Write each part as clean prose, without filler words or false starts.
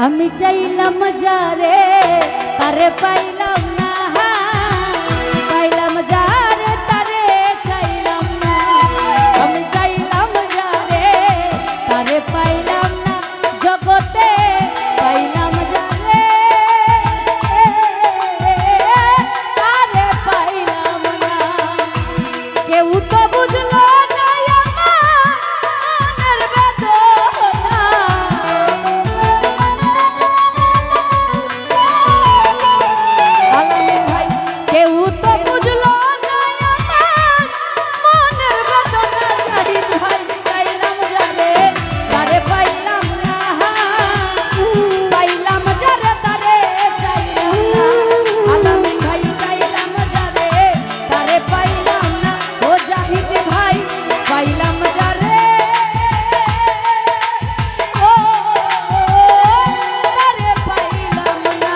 আমি চাইলাম যারে তারে পাইলাম না, পাইলাম যারে তারে চাইলাম না। আমি চাইলাম যারে তারে পাইলাম না, জগতে পাইলাম যারে তারে পাইলাম না। কেউ তো বুঝলো না আমার বেদনা, আলামিন ভাই কেউ তো বুঝলো না আমার মনের বেদনা। জাহিদ ভাই চাইলাম যারে তারে পাইলাম না, পাইলাম যারে তারে চাইলাম না। আলামিন ভাই চাইলাম যারে তারে পাইলাম না, ও জাহিদ ভাই পাইলাম যারে ও তারে পাইলাম না।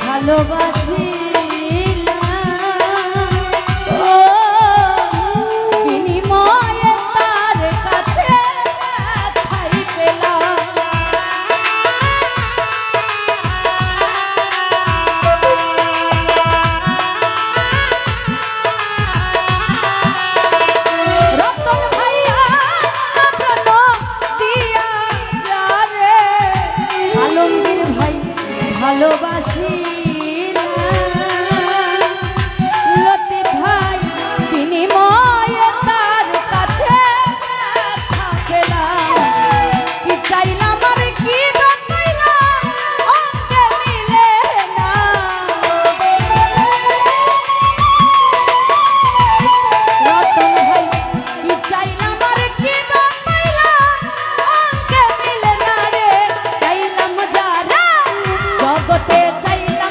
ভালোবাসি ও বিনিময়ে তার কাছে খাই পেলাম। রতন ভাইয়া প্রাণ দিয়া যারে, আলমগীর ভাই ভালোবাসি জগতে চাইলাম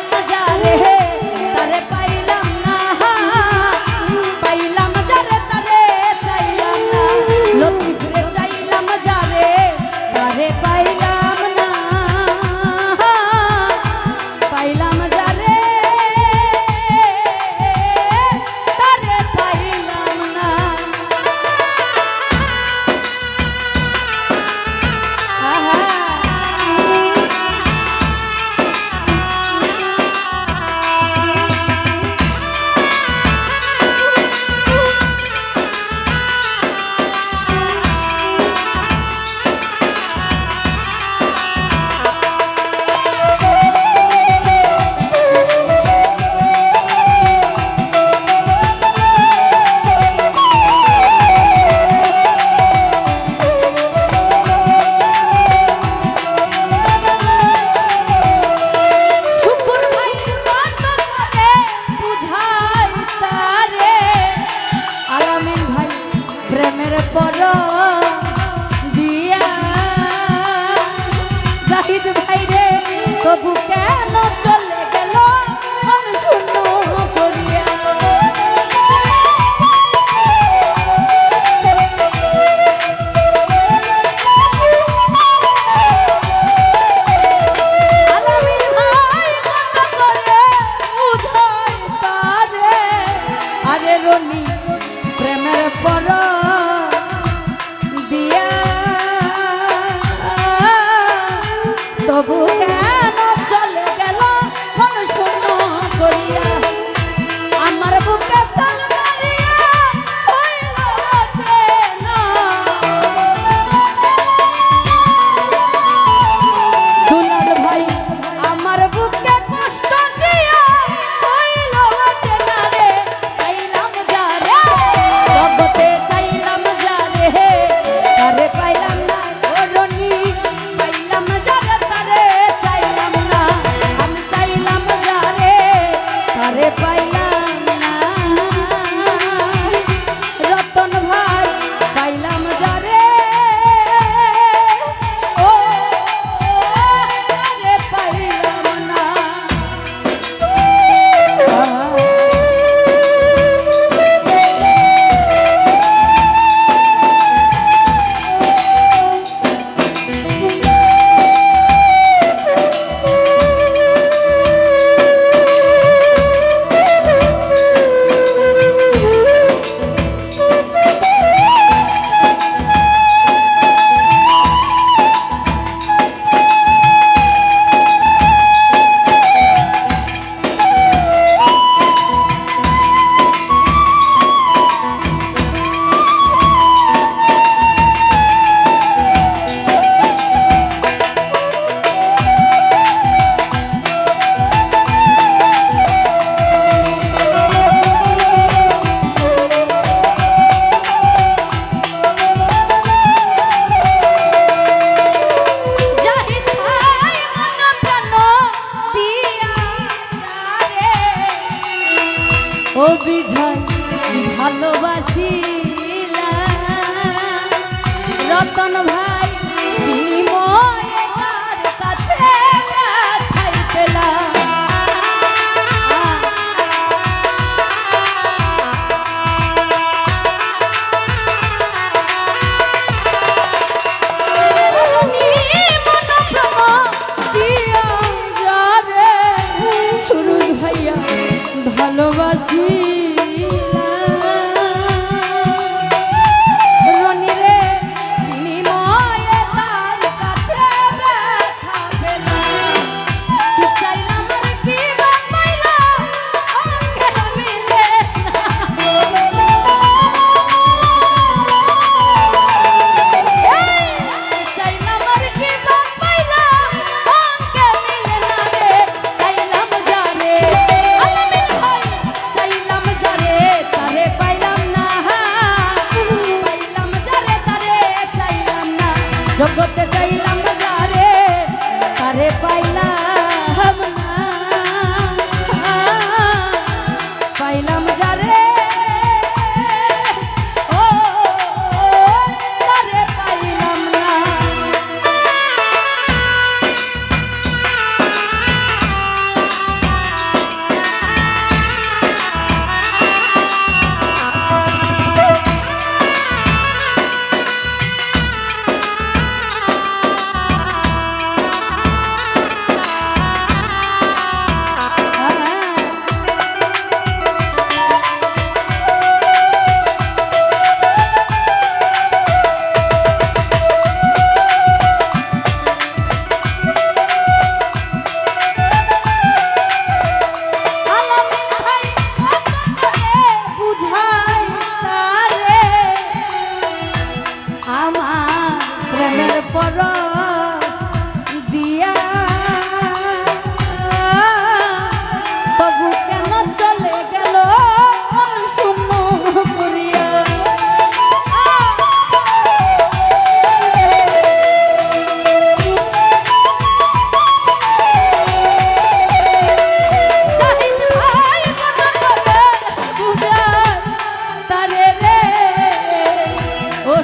বিঝয় ভালোবাসিলা রতন ভাই বিনিময়ে তার কাছে ব্যথাই পেলাম। ভালোবাসি রনি রে নিময়ে তার কাছে ব্যথা পেলাম কি চাইলাম আর কি বাঁচাইলাম অঙ্গে মিলে চাইলাম আর কি বাঁচাইলাম অঙ্গে মিলে না রে চাইলাম যারে জগতে চাইলাম যারে তারে পাইলাম না পাইলাম যারে ও তারে পাইলাম না।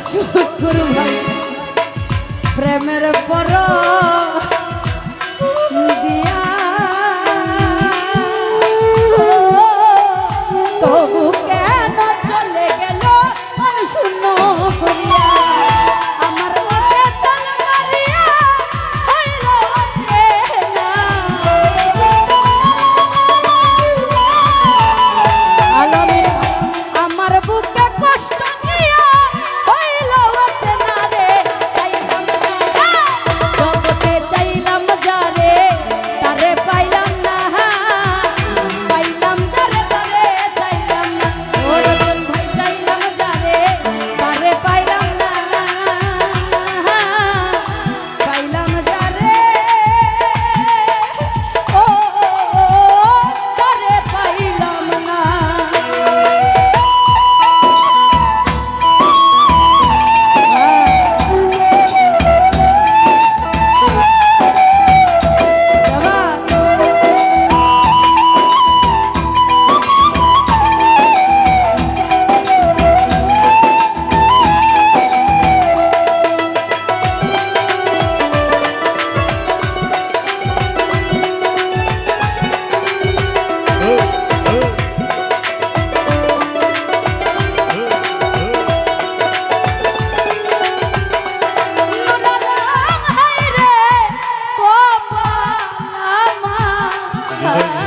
শুকুর ভাই প্রেমের পর দিয়া তবু কেন চলে গেল শূন্য করিয়া আমার মতে তাল মারিয়া হইল চেনা আলমের আমার বুকে কষ্ট Hey.